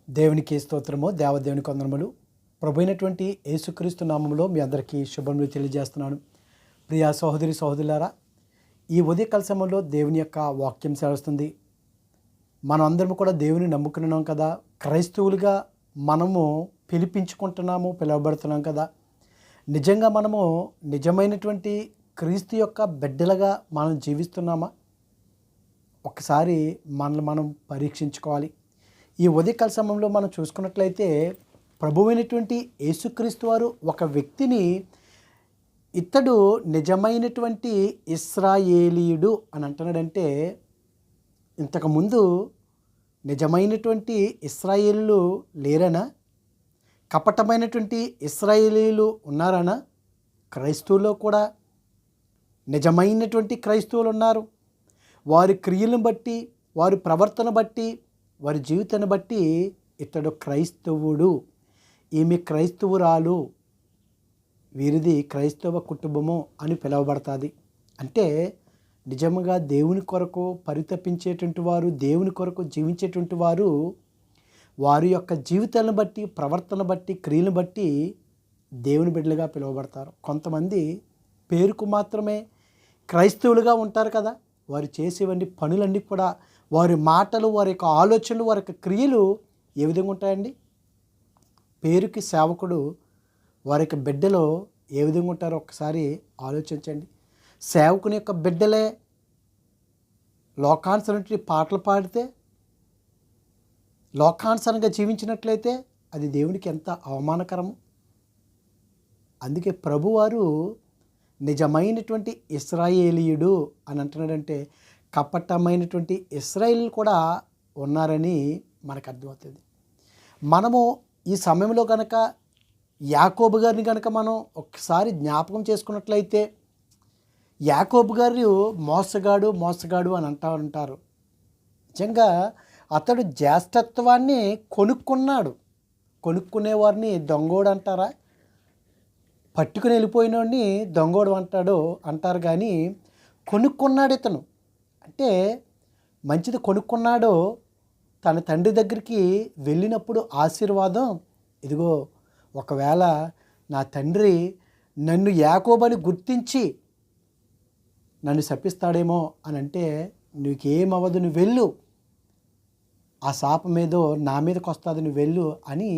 దేవునికి స్తోత్రము, దేవదేవునికి వందనములు. ప్రభువైనటువంటి యేసుక్రీస్తు నామములో మీ అందరికీ శుభములు తెలియజేస్తున్నాను. ప్రియా సహోదరి సహోదరులారా, ఈ ఉదయకాల సమయంలో దేవుని యొక్క వాక్యం సెలవుస్తుంది. మనం అందరం కూడా దేవుని నమ్ముకున్నాం కదా, క్రైస్తవులుగా మనము పిలువబడుతున్నాం కదా. నిజంగా మనము నిజమైనటువంటి క్రీస్తు యొక్క బిడ్డలుగా మనం జీవిస్తున్నామా? ఒకసారి మనల్ని మనం పరీక్షించుకోవాలి. ఈ ఉదయకాల సమయంలో మనం చూసుకున్నట్లయితే ప్రభువైనటువంటి యేసుక్రీస్తు వారు ఒక వ్యక్తిని ఇతడు నిజమైనటువంటి ఇశ్రాయేలీయుడు అని అంటున్నాడంటే, ఇంతకుముందు నిజమైనటువంటి ఇశ్రాయేలీలు లేరనా? కపటమైనటువంటి ఇశ్రాయేలీలు ఉన్నారనా? క్రైస్తవుల్లో కూడా నిజమైనటువంటి క్రైస్తవులు ఉన్నారు. వారి క్రియలను బట్టి, వారి ప్రవర్తన బట్టి, వారి జీవితాన్ని బట్టి ఇతడు క్రైస్తవుడు, ఈమె క్రైస్తవురాలు, వీరిది క్రైస్తవ కుటుంబము అని పిలువబడుతుంది. అంటే నిజంగా దేవుని కొరకు పరితపించేటువంటి వారు, దేవుని కొరకు జీవించేటువంటి వారు వారి యొక్క జీవితాలను బట్టి, ప్రవర్తన బట్టి, క్రియలను బట్టి దేవుని బిడ్డలుగా పిలువబడతారు. కొంతమంది పేరుకు మాత్రమే క్రైస్తవులుగా ఉంటారు కదా, వారు చేసేవన్నీ పనులన్నీ కూడా, వారి మాటలు, వారి యొక్క ఆలోచనలు, వారి యొక్క క్రియలు ఏ విధంగా ఉంటాయండి? పేరుకి సేవకుడు, వారి యొక్క బిడ్డలో ఏ విధంగా ఉంటారో ఒకసారి ఆలోచించండి. సేవకుని యొక్క బిడ్డలే లోకానుసరించి పాటలు పాడితే, లోకానుసరంగా జీవించినట్లయితే అది దేవునికి ఎంత అవమానకరము. అందుకే ప్రభువారు నిజమైనటువంటి ఇశ్రాయేలీయుడు అని అంటున్నాడంటే, కపటమైనటువంటి ఇశ్రాయేలీలు కూడా ఉన్నారని మనకు అర్థమవుతుంది. మనము ఈ సమయంలో కనుక యాకోబు గారిని కనుక మనం ఒకసారి జ్ఞాపకం చేసుకున్నట్లయితే, యాకోబు గారు మోసగాడు అని అంటారు. నిజంగా అతడు జ్యేష్ఠత్వాన్ని కొనుక్కున్నాడు. కొనుక్కునేవారిని దొంగోడు అంటారా? పట్టుకుని వెళ్ళిపోయినోడిని దొంగోడు అంటారు కానీ కొనుక్కున్నాడు ఇతను. అంటే మంచిది కొనుక్కున్నాడు. తన తండ్రి దగ్గరికి వెళ్ళినప్పుడు ఆశీర్వాదం, ఇదిగో ఒకవేళ నా తండ్రి నన్ను యాకోబని గుర్తించి నన్ను శపిస్తాడేమో అని అంటే, నీకేమవ్వదు, నువ్వు వెళ్ళు, ఆ శాపం ఏదో నా మీదకి వస్తుంది, నువ్వు వెళ్ళు అని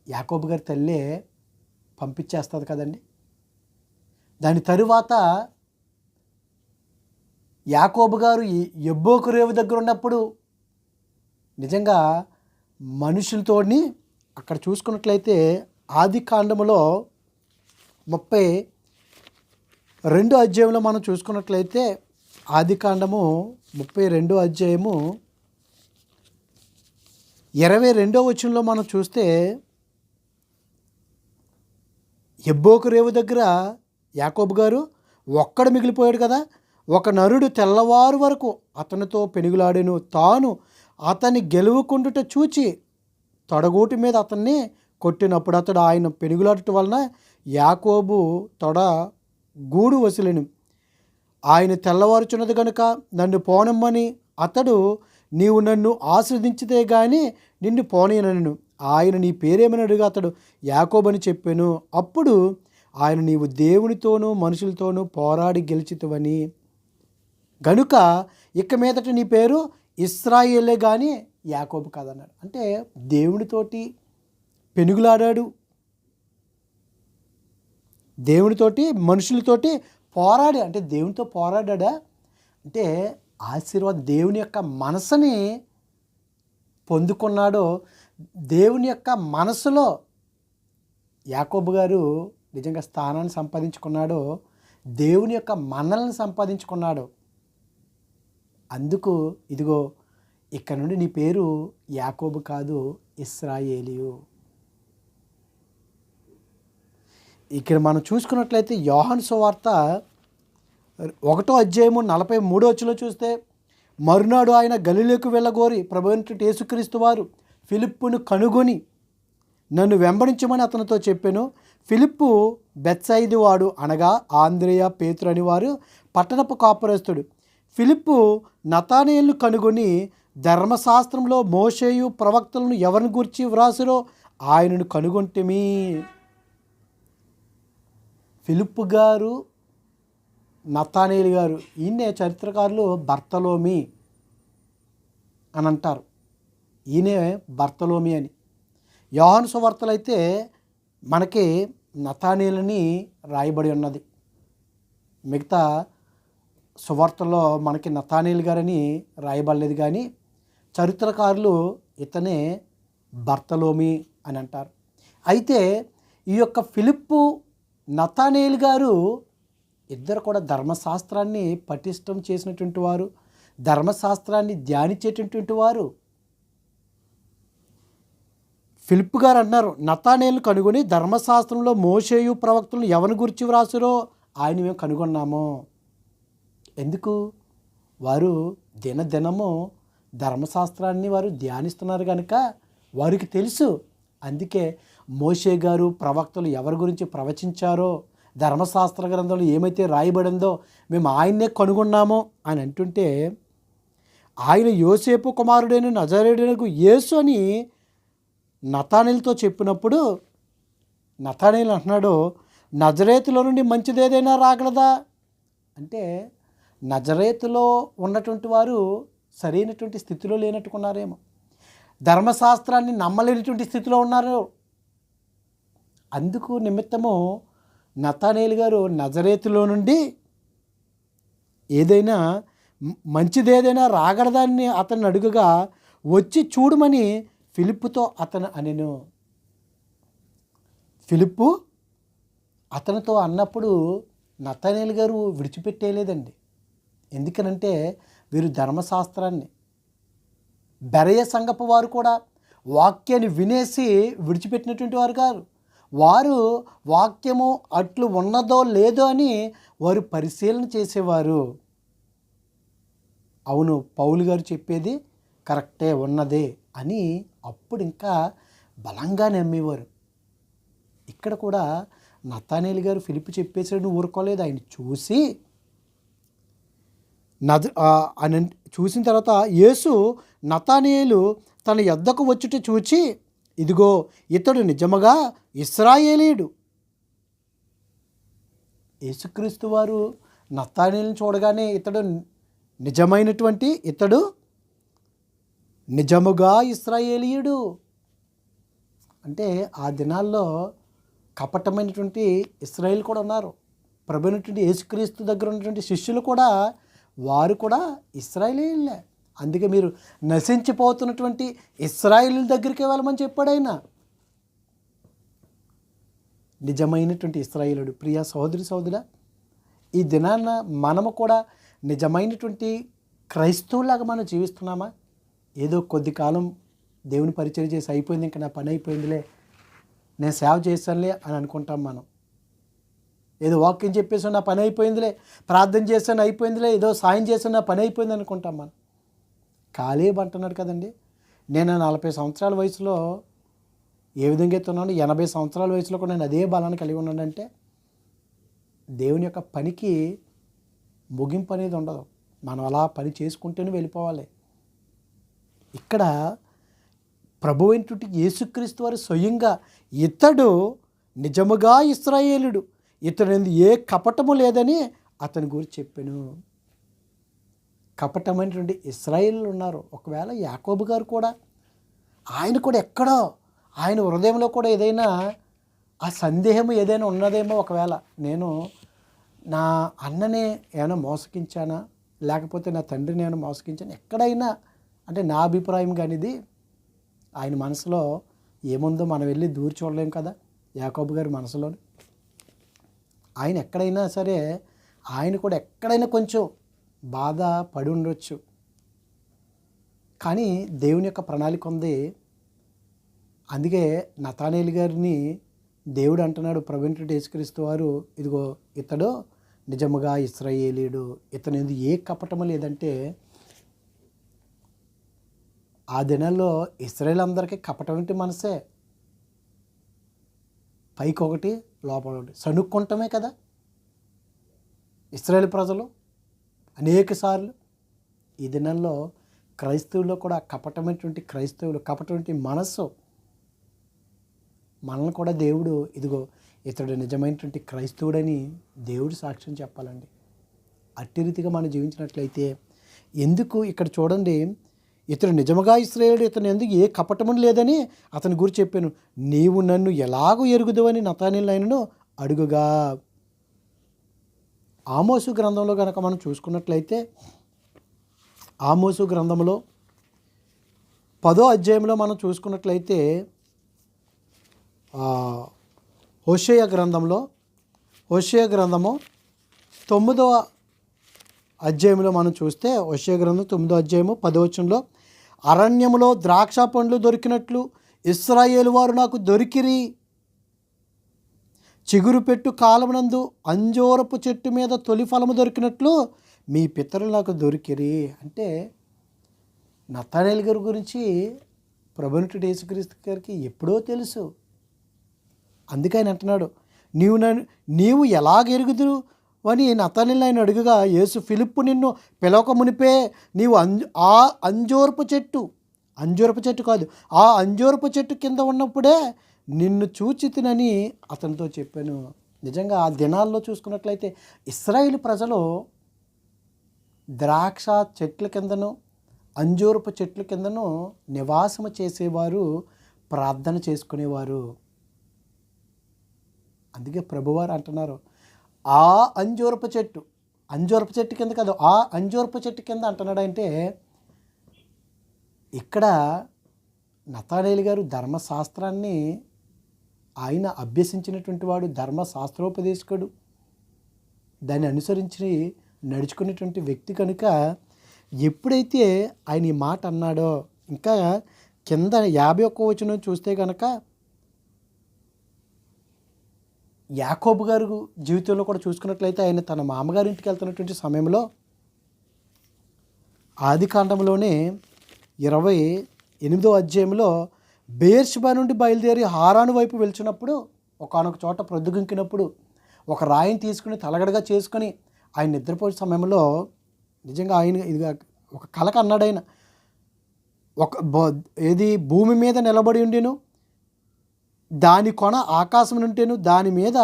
యాకోబు గారి తల్లే పంపించేస్తుంది కదండి. దాని తరువాత యాకోబు గారు యబ్బోకు రేవు దగ్గర ఉన్నప్పుడు నిజంగా మనుషులతోని అక్కడ చూసుకున్నట్లయితే ఆది కాండములో 32 అధ్యాయంలో మనం చూసుకున్నట్లయితే, ఆది కాండము 32 అధ్యాయము 22వ వచనంలో మనం చూస్తే, యబ్బోకు రేవు దగ్గర యాకోబు గారు ఒక్కడు మిగిలిపోయాడు కదా. ఒక నరుడు తెల్లవారు వరకు అతనితో పెనుగులాడెను. తాను అతన్ని గెలువకుండుట చూచి తొడగూటి మీద అతన్ని కొట్టినప్పుడు అతడు ఆయన పెనుగులాడుట వలన యాకోబు తొడ గూడు వసిలెను. ఆయన తెల్లవారుచున్నది కనుక నన్ను పోనమ్మని అతడు, నీవు నన్ను ఆశ్రదించితే గాని నిన్ను పోనీయనను. ఆయన నీ పేరేమని అడుగు అతడు యాకోబని చెప్పాను. అప్పుడు ఆయన, నీవు దేవునితోనూ మనుషులతోనూ పోరాడి గెలిచితివని గనుక ఇక మీదట నీ పేరు ఇశ్రాయేలే కానీ యాకోబు కాదన్నాడు. అంటే దేవునితోటి పెనుగులాడాడు, దేవునితోటి మనుషులతోటి పోరాడి, అంటే దేవునితో పోరాడా అంటే ఆశీర్వాదం, దేవుని యొక్క మనసుని పొందుకున్నాడు. దేవుని యొక్క మనసులో యాకోబు గారు నిజంగా స్థానాన్ని సంపాదించుకున్నాడు, దేవుని యొక్క మనల్ని సంపాదించుకున్నాడు. అందుకు ఇదిగో ఇక్కడ నుండి నీ పేరు యాకోబు కాదు, ఇశ్రాయేలీయు. ఇక్కడ మనం చూసుకున్నట్లయితే యోహాను సువార్త 1వ అధ్యాయము 43వ వచనంలో చూస్తే, మరునాడు ఆయన గలిలేకు వెళ్ళగోరి ప్రభువైనటువంటి యేసుక్రీస్తు వారు ఫిలిప్పును కనుగొని నన్ను వెంబడించమని అతనితో చెప్పాను. ఫిలిప్పు బెత్సయిదు వాడు, అనగా ఆంద్రేయ, పేతురు అని వారు పట్టణపు కాపురస్తుడు. ఫిలిప్పు నతానేలును కనుగొని ధర్మశాస్త్రంలో మోషేయు ప్రవక్తలను ఎవరిని గురించి వ్రాసిరో ఆయనను కనుగొంటిమి. ఫిలిప్పు గారు, నతానేలు గారు, ఈయనే చరిత్రకారులు బర్తలోమి అని అంటారు. ఈయనే బర్తలోమి అని. యోహాను సువార్తలు అయితే మనకి నతానేలని రాయబడి ఉన్నది. మిగతా సువార్తల్లో మనకి నతానేలు గారని రాయబడలేదు, కానీ చరిత్రకారులు ఇతనే బర్తలోమి అని అంటారు. అయితే ఈ యొక్క ఫిలిప్పు, నతానేలు గారు ఇద్దరు కూడా ధర్మశాస్త్రాన్ని పటిష్టం చేసినటువంటి వారు, ధర్మశాస్త్రాన్ని ధ్యానించేటటువంటి వారు. ఫిలిప్పు గారు అన్నారు, నతానేలు కనుగొని ధర్మశాస్త్రంలో మోషేయు ప్రవక్తలను ఎవరిని గురించి వ్రాసిరో ఆయన మేము కనుగొన్నాము. ఎందుకు? వారు దినదినము ధర్మశాస్త్రాన్ని వారు ధ్యానిస్తున్నారు కనుక వారికి తెలుసు. అందుకే మోషే గారు ప్రవక్తలు ఎవరి గురించి ప్రవచించారో, ధర్మశాస్త్ర గ్రంథంలో ఏమైతే రాయబడిందో మేము ఆయన్నే కనుగొన్నామో అని అంటుంటే, ఆయన యోసేపు కుమారుడైన నజరేయుడైన యేసు అని నతానేలుతో చెప్పినప్పుడు నతానేలు అంటున్నాడు, నజరేతులో నుండి మంచిది ఏదైనా రాగలదా అంటే, నజరేతులో ఉన్నటువంటి వారు సరైనటువంటి స్థితిలో లేనట్టుకున్నారేమో, ధర్మశాస్త్రాన్ని నమ్మలేనటువంటి స్థితిలో ఉన్నారు. అందుకు నిమిత్తము నతానేలు గారు నజరేతులో నుండి ఏదైనా మంచిది ఏదైనా రాగలదాన్ని అతన్ని అడుగగా వచ్చి చూడమని ఫిలిప్పుతో అతను అనెను. ఫిలిప్పు అతనితో అన్నప్పుడు నతానేలు గారు విడిచిపెట్టేయలేదండి. ఎందుకనంటే వీరు ధర్మశాస్త్రాన్ని, బెరయ సంఘపు వారు కూడా వాక్యాన్ని వినేసి విడిచిపెట్టినటువంటి వారు కాదు. వారు వాక్యము అట్లు ఉన్నదో లేదో అని వారు పరిశీలన చేసేవారు. అవును, పౌలు గారు చెప్పేది కరెక్టే, ఉన్నదే అని అప్పుడు ఇంకా బలంగా నమ్మేవారు. ఇక్కడ కూడా నతానేలు గారు ఫిలిప్పు చెప్పేసాడు ఊరుకోలేదు. ఆయన చూసి చూసిన తర్వాత యేసు నతానేలు తన యొద్దకు వచ్చుట చూచి, ఇదిగో ఇతడు నిజముగా ఇశ్రాయేలీయుడు. యేసుక్రీస్తు వారు నతానేలుని చూడగానే ఇతడు నిజముగా ఇశ్రాయేలీయుడు అంటే, ఆ దినాల్లో కపటమైనటువంటి ఇశ్రాయేల్ కూడా ఉన్నారు. ప్రభువైనటువంటి యేసుక్రీస్తు దగ్గర ఉన్నటువంటి శిష్యులు కూడా, వారు కూడా ఇశ్రాయేలీయులే. అందుకే మీరు నశించిపోతున్నటువంటి ఇశ్రాయేలీయుల దగ్గరికి వెళ్ళమని చెప్పాడు ఆయన. నిజమైనటువంటి ఇశ్రాయేలుడు. ప్రియ సహోదరి సహోదరుడా, ఈ దినాన మనము కూడా నిజమైనటువంటి క్రైస్తవులాగా మనం జీవిస్తున్నామా? ఏదో కొద్ది కాలం దేవుని పరిచయం చేసి అయిపోయింది, ఇంకా నా పని అయిపోయిందిలే, నేను సేవ చేశానులే అని అనుకుంటాం మనం. ఏదో వాక్యం చెప్పేసాను, నా పని అయిపోయిందిలే, ప్రార్థన చేశాను అయిపోయిందిలే, ఏదో సాయం చేశాను, నా పని అయిపోయింది అనుకుంటాం మనం. కాలేబు అంటున్నాడు కదండి, నేను 40 సంవత్సరాల వయసులో ఏ విధంగా అయితే ఉన్నాను, 80 సంవత్సరాల వయసులో కూడా నేను అదే బలాన్ని కలిగి ఉన్నానంటే, దేవుని యొక్క పనికి ముగింపు అనేది ఉండదు. మనం అలా పని చేసుకుంటూనే వెళ్ళిపోవాలి. ఇక్కడ ప్రభు అయినటువంటి యేసుక్రీస్తు వారు స్వయంగా ఇతడు నిజముగా ఇశ్రాయేలుడు, ఇతడు ఏ కపటము లేదని అతని గురించి చెప్పాను. కపటమైనటువంటి ఇశ్రాయేలు ఉన్నారు. ఒకవేళ యాకోబు గారు కూడా, ఆయన కూడా ఎక్కడో ఆయన హృదయంలో కూడా ఏదైనా ఆ సందేహం ఏదైనా ఉన్నదేమో. ఒకవేళ నేను నా అన్ననే ఏమైనా మోసగించానా, లేకపోతే నా తండ్రిని ఏమైనా మోసగించానా, ఎక్కడైనా అంటే నా అభిప్రాయం కానీ ఇది ఆయన మనసులో ఏముందో మనం వెళ్ళి దూరి చూడలేం కదా. యాకోబు గారి మనసులో ఆయన ఎక్కడైనా సరే, ఆయన కూడా ఎక్కడైనా కొంచెం బాధ పడి ఉండొచ్చు. కానీ దేవుని యొక్క ప్రణాళిక ఉంది. అందుకే నతానేలు గారిని దేవుడు అంటున్నాడు, ప్రభువైన యేసుక్రీస్తు వారు, ఇదిగో ఇతడు నిజముగా ఇశ్రాయేలీయుడు, ఇతను ఏ కపటము లేదంటే, ఆ దినాల్లో ఇశ్రాయేల్ అందరికీ కపటం మనసే, పైకి ఒకటి లోపల ఒకటి సనుక్కుంటమే కదా ఇశ్రాయేల్ ప్రజలు అనేక సార్లు. ఈ దినాల్లో క్రైస్తవుల్లో కూడా కపటమైనటువంటి క్రైస్తవులు, కపటటువంటి మనస్సు, మనల్ని కూడా దేవుడు ఇదిగో ఇతడు నిజమైనటువంటి క్రైస్తవుడని దేవుడు సాక్ష్యం చెప్పాలండి. అట్టి రీతిగా మనం జీవించినట్లయితే ఎందుకు ఇక్కడ చూడండి, ఇతడు నిజముగా ఇశ్రాయేలుడు, ఇతను ఎందుకు ఏ కపటము లేదని అతని గురించి చెప్పాను. నీవు నన్ను ఎలాగో ఎరుగుదువని నతానీయులు ఆయనను అడుగుగా. ఆమోసు గ్రంథంలో కనుక మనం చూసుకున్నట్లయితే, ఆమోసు గ్రంథంలో 10వ అధ్యాయంలో మనం చూసుకున్నట్లయితే, హోషేయ గ్రంథము 9వ అధ్యాయంలో మనం చూస్తే, హోషేయ గ్రంథం 9వ అధ్యాయము 10వ వచనంలో, అరణ్యములో ద్రాక్ష పండ్లు దొరికినట్లు ఇశ్రాయేలు వారు నాకు దొరికిరి, చిగురు పెట్టు కాలమునందు అంజూరపు చెట్టు మీద తొలి ఫలము దొరికినట్లు మీ పితరులు నాకు దొరికిరి. అంటే నతానేలు గారి గురించి ప్రభువునైన యేసుక్రీస్తు గారికి ఎప్పుడో తెలుసు. అందుకే ఆయన అంటున్నాడు, నీవు ఎలాగ ఎరుగుదురు అని నతానేలు ఆయన అడుగుగా, యేసు ఫిలిప్పు నిన్ను పిలవక మునిపే నీవు ఆ అంజూరపు చెట్టు కాదు, ఆ అంజూరపు చెట్టు కింద ఉన్నప్పుడే నిన్ను చూచితినని అతనితో చెప్పాను. నిజంగా ఆ దినాల్లో చూసుకున్నట్లయితే ఇశ్రాయేలు ప్రజలు ద్రాక్ష చెట్ల కిందను అంజూరపు చెట్ల కిందను నివాసము చేసేవారు, ప్రార్థన చేసుకునేవారు. అందుకే ప్రభువారు అంటున్నారు, ఆ అంజూరపు చెట్టు కింద కాదు, ఆ అంజూరపు చెట్టు కింద అంటున్నాడు. అంటే ఇక్కడ నతానేలు గారు ధర్మశాస్త్రాన్ని ఆయన అభ్యసించినటువంటి వాడు, ధర్మశాస్త్రోపదేశకుడు, దాన్ని అనుసరించి నడుచుకునేటువంటి వ్యక్తి కనుక ఎప్పుడైతే ఆయన ఈ మాట అన్నాడో, ఇంకా కింద 51వ వచనం చూస్తే కనుక యాకోబు గారు జీవితంలో కూడా చూసుకున్నట్లయితే, ఆయన తన మామగారి ఇంటికి వెళ్తున్నటువంటి సమయంలో ఆదికాండంలోనే 28వ అధ్యాయంలో బెయేర్షెబా నుండి బయలుదేరి హారాను వైపు వెళ్తున్నప్పుడు ఒకానొక చోట ప్రొద్దుగుంకినప్పుడు ఒక రాయిని తీసుకుని తలగడగా చేసుకొని ఆయన నిద్రపోయే సమయంలో నిజంగా ఆయన ఇదిగా ఒక కలక అన్నాడు. ఆయన ఏది భూమి మీద నిలబడి ఉండేను, దాని కొన ఆకాశం నుంటేను, దాని మీద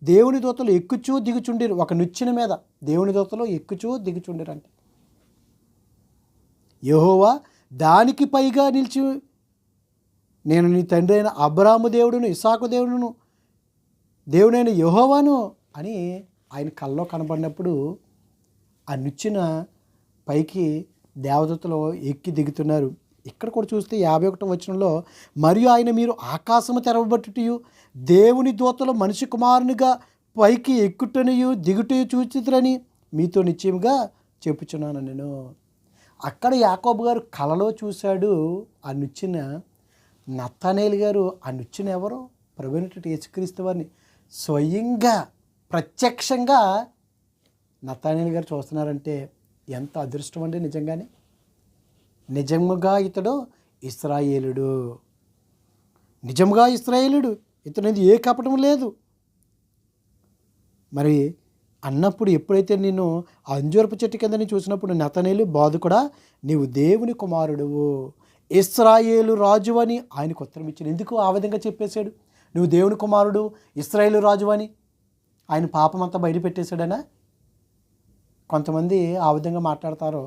దేవుని దూతలు ఎక్కుచూ దిగుచుండిరు. ఒక నిచ్చెన మీద దేవుని దూతలు ఎక్కుచూ దిగుచుండిరు. అంటే యెహోవా దానికి పైగా నిలిచి, నేను నీ తండ్రి అయిన అబ్రాహాము దేవుడును, ఇస్సాకు దేవుడైన యెహోవాను అని ఆయన కల్లో కనబడినప్పుడు ఆ నిచ్చెన పైకి దేవదూతలు ఎక్కి దిగుతున్నారు. ఇక్కడ కూడా చూస్తే 51వ వచనంలో, మరియు ఆయన మీరు ఆకాశము తెరవబట్టుటయు దేవుని దూతలు మనిషి కుమారునిగా పైకి ఎక్కుటనియు దిగుటయు చూచితురని మీతో నిశ్చయముగా చెప్పుచున్నాను నేను. అక్కడ యాకోబు గారు కలలో చూశాడు ఆ నిచ్చెన. నతానేలు గారు ఆ నిచ్చెన ఎవరు? ప్రభువైన యేసుక్రీస్తు వారిని స్వయంగా ప్రత్యక్షంగా నతానేలు గారు చూస్తున్నారంటే ఎంత అదృష్టం అండి. నిజంగానే నిజముగా ఇతడు ఇశ్రాయేలుడు, నిజముగా ఇశ్రాయేలుడు, ఇతనిది ఏ కపటం లేదు. మరి అన్నప్పుడు ఎప్పుడైతే నేను అంజూరపు చెట్టు కింద చూసినప్పుడు నతనేలు బోధకుడా నీవు దేవుని కుమారుడువు, ఇశ్రాయేలు రాజు అని ఆయనకు ఉత్తరం ఇచ్చాడు. ఎందుకు ఆ విధంగా చెప్పేశాడు? నువ్వు దేవుని కుమారుడు, ఇశ్రాయేలు రాజు అని ఆయన పాపం అంతా బయట పెట్టేశాడనా? కొంతమంది ఆ విధంగా మాట్లాడతారు.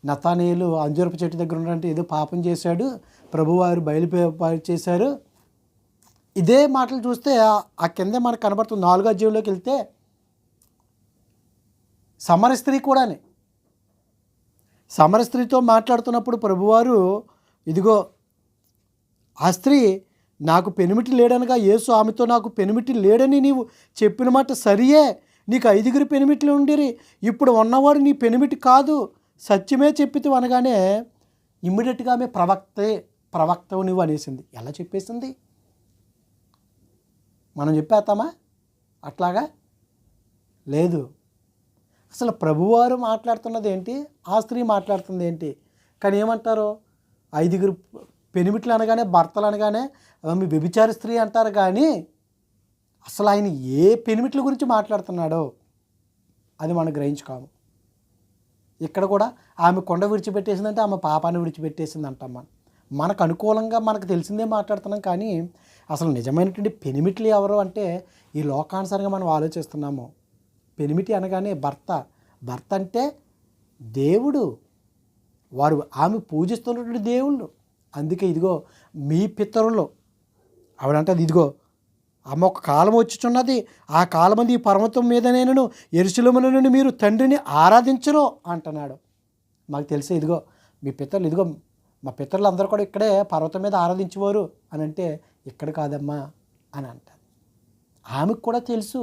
నతానేలు అంజూరపు చెట్టు దగ్గర ఉన్నంటే ఏదో పాపం చేశాడు, ప్రభువారు బయలు చేశారు. ఇదే మాటలు చూస్తే ఆ కిందే మనకు కనబడుతుంది. 4వ అధ్యాయంలోకి వెళ్తే సమర స్త్రీ కూడానే, సమర స్త్రీతో మాట్లాడుతున్నప్పుడు ప్రభువారు ఇదిగో ఆ స్త్రీ నాకు పెనిమిటి లేడనగా యేసు ఆమెతో నాకు పెనిమిటి లేడని నీవు చెప్పిన మాట సరియే, నీకు 5 పెనిమిట్లు ఉండిరి, ఇప్పుడు ఉన్నవాడు నీ పెనిమిటి కాదు, సత్యమే చెప్పితే అనగానే ఇమ్మీడియట్గా ఆమె ప్రవక్తవు నువ్వు అనేసింది. ఎలా చెప్పేసింది? మనం చెప్పేస్తామా అట్లాగా? లేదు. అసలు ప్రభువారు మాట్లాడుతున్నది ఏంటి, ఆ స్త్రీ మాట్లాడుతుంది ఏంటి? కానీ ఏమంటారు? 5 పెనిమిట్లు అనగానే, భర్తలు అనగానే మీ వ్యభిచారి స్త్రీ అంటారు. కానీ అసలు ఆయన ఏ పెనిమిట్ల గురించి మాట్లాడుతున్నాడో అది మనం గ్రహించుకోము. ఇక్కడ కూడా ఆమె కొండ విడిచిపెట్టేసిందంటే ఆమె పాపాన్ని విడిచిపెట్టేసింది అంటాం మనం. మనకు అనుకూలంగా మనకు తెలిసిందే మాట్లాడుతున్నాం, కానీ అసలు నిజమైనటువంటి పెనిమిట్లు ఎవరు అంటే ఈ లోకానుసారంగా మనం ఆలోచిస్తున్నాము. పెనిమిటి అనగానే భర్త. భర్త అంటే దేవుడు, వారు ఆమె పూజిస్తున్నటువంటి దేవుళ్ళు. అందుకే ఇదిగో మీ పితరులు ఆవిడంటది, ఇదిగో అమ్మ ఒక కాలం వచ్చుచున్నది, ఆ కాలమంది ఈ పర్వతం మీద నేను యెరూషలేములో నుండి మీరు తండ్రిని ఆరాధించరు అంటున్నాడు. మాకు తెలిసే ఇదిగో మీ పితరులు, ఇదిగో మా పితరులు అందరూ కూడా ఇక్కడే పర్వతం మీద ఆరాధించేవారు అని అంటే, ఇక్కడ కాదమ్మా అని అంటారు. ఆమెకు కూడా తెలుసు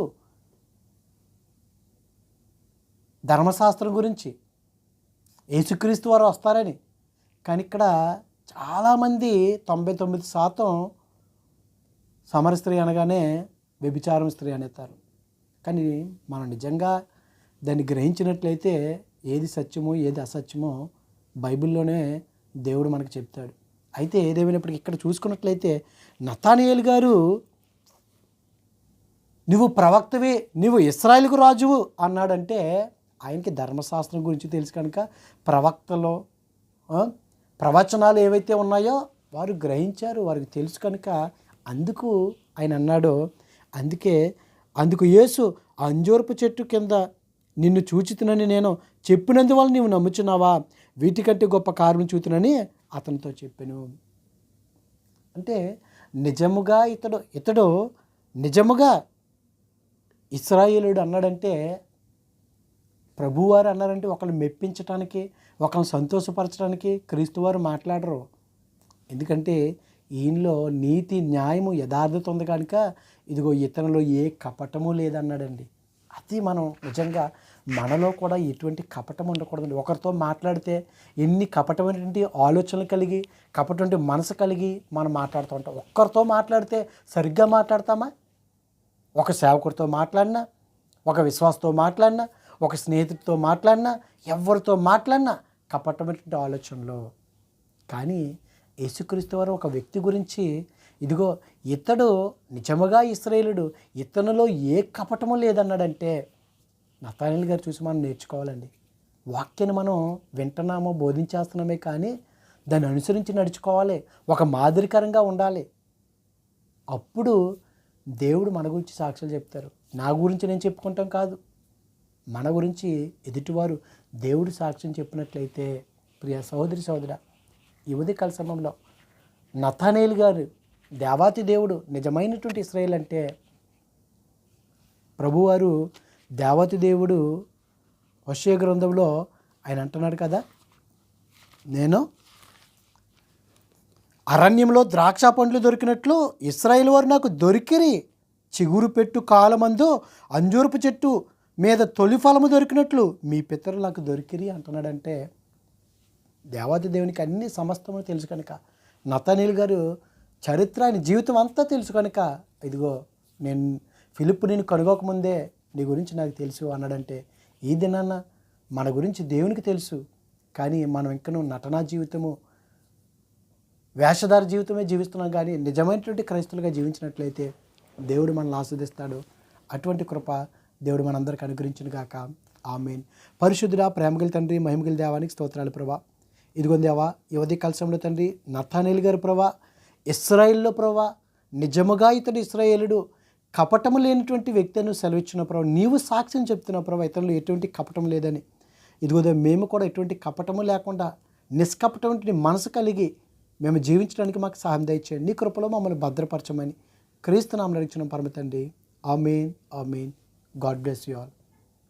ధర్మశాస్త్రం గురించి, యేసుక్రీస్తు వారు వస్తారని. కానీ ఇక్కడ చాలామంది 99% సమర స్త్రీ అనగానే వ్యభిచారం స్త్రీ అనేస్తారు. కానీ మనం నిజంగా దాన్ని గ్రహించినట్లయితే ఏది సత్యమో ఏది అసత్యమో బైబిల్లోనే దేవుడు మనకు చెప్తాడు. అయితే ఏదేమైనప్పటికీ ఇక్కడ చూసుకున్నట్లయితే నతానియేలు గారు, నువ్వు ప్రవక్తవే, నువ్వు ఇశ్రాయేలుకు రాజువు అన్నాడంటే ఆయనకి ధర్మశాస్త్రం గురించి తెలుసు కనుక ప్రవక్తలో ప్రవచనాలు ఏవైతే ఉన్నాయో వారు గ్రహించారు, వారికి తెలుసు కనుక అందుకు ఆయన అన్నాడు. అందుకు యేసు, అంజూరపు చెట్టు కింద నిన్ను చూచితునని నేను చెప్పినందువల్ల నీవు నమ్ముచున్నావా, వీటికంటే గొప్ప కార్యం చూతునని అతనితో చెప్పాను. అంటే నిజముగా ఇతడు నిజముగా ఇశ్రాయేలుడు అన్నాడంటే, ప్రభువారు అన్నారంటే ఒకరిని మెప్పించడానికి, ఒకరిని సంతోషపరచడానికి క్రీస్తువారు మాట్లాడరు. ఎందుకంటే ఈయనలో నీతి, న్యాయము, యథార్థత ఉంది కనుక ఇదిగో ఇతనిలో ఏ కపటము లేదన్నాడండి. అది మనం నిజంగా మనలో కూడా ఎటువంటి కపటం ఉండకూడదండి. ఒకరితో మాట్లాడితే ఎన్ని కపటమైనటువంటి ఆలోచనలు కలిగి, కపటటువంటి మనసు కలిగి మనం మాట్లాడుతూ ఉంటాం. ఒక్కరితో మాట్లాడితే సరిగ్గా మాట్లాడతామా? ఒక సేవకుడితో మాట్లాడినా, ఒక విశ్వాసతో మాట్లాడినా, ఒక స్నేహితుడితో మాట్లాడినా, ఎవరితో మాట్లాడినా కపటమైనటువంటి ఆలోచనలు. కానీ యేసుక్రీస్తు వారు ఒక వ్యక్తి గురించి, ఇదిగో ఇతడు నిజముగా ఇశ్రాయేలుడు, ఇతనిలో ఏ కపటము లేదన్నాడంటే నతానియేలు గారు చూసి మనం నేర్చుకోవాలండి. వాక్యాన్ని మనం వింటున్నామో బోధించేస్తున్నామే, కానీ దాన్ని అనుసరించి నడుచుకోవాలి, ఒక మాదిరికరంగా ఉండాలి. అప్పుడు దేవుడు మన గురించి సాక్ష్యాలు చెప్తారు. నా గురించి నేను చెప్పుకుంటాం కాదు, మన గురించి ఎదుటివారు దేవుడు సాక్ష్యం చెప్పినట్లయితే, ప్రియ సహోదరి సహోదరా, ఈ ఉదయకాల సమయంలో నతానియేలు గారు దేవాతి దేవుడు, నిజమైనటువంటి ఇశ్రాయేలు అంటే ప్రభువారు దేవాతి దేవుడు. హోషేయ గ్రంథంలో ఆయన అంటున్నాడు కదా, నేను అరణ్యంలో ద్రాక్ష పండ్లు దొరికినట్లు ఇశ్రాయేలు వారు నాకు దొరికిరి, చిగురు పెట్టు కాలమందు అంజూరపు చెట్టు మీద తొలి ఫలము దొరికినట్లు మీ పితరులు నాకు దొరికిరి అంటున్నాడంటే, దేవాది దేవునికి అన్ని సమస్తము తెలుసు కనుక, నతానియేలు గారు చరిత్ర, ఆయన జీవితం అంతా తెలుసు కనుక, ఇదిగో నేను ఫిలిప్పు నేను కనుగోకముందే నీ గురించి నాకు తెలుసు అన్నాడంటే, ఈ దినాన మన గురించి దేవునికి తెలుసు. కానీ మనం ఇంకనూ నటనా జీవితము, వేషధార జీవితమే జీవిస్తున్నాం. కానీ నిజమైనటువంటి క్రైస్తవులుగా జీవించినట్లయితే దేవుడు మనల్ని ఆస్వాదిస్తాడు. అటువంటి కృప దేవుడు మనందరికీ అనుగ్రహించును గాక. ఆమేన్. పరిశుద్ధుడా, ప్రేమగల తండ్రి, మహిమగల దేవానికి స్తోత్రాలు ప్రభా. ఇదిగో దేవా, ఈ ఉదయకాల సమయంలో తండ్రి నతానియేలు గారు ప్రభా, ఇశ్రాయేల్లో ప్రభా, నిజముగా ఇతడు ఇశ్రాయేలుడు, కపటము లేనటువంటి వ్యక్తిని సెలవిచ్చిన ప్రభా, నీవు సాక్ష్యం చెప్తున్నావు ప్రభా, ఇతరులు ఎటువంటి కపటం లేదని. ఇదిగో మేము కూడా ఎటువంటి కపటము లేకుండా నిష్కపటమైన మనసు కలిగి మేము జీవించడానికి మాకు సహాయం దయచేయండి. నీ కృపలో మమ్మల్ని భద్రపరచమని క్రీస్తు నామములో అడుగుచున్నాం పరమ తండ్రి. Amen, amen. God bless you all.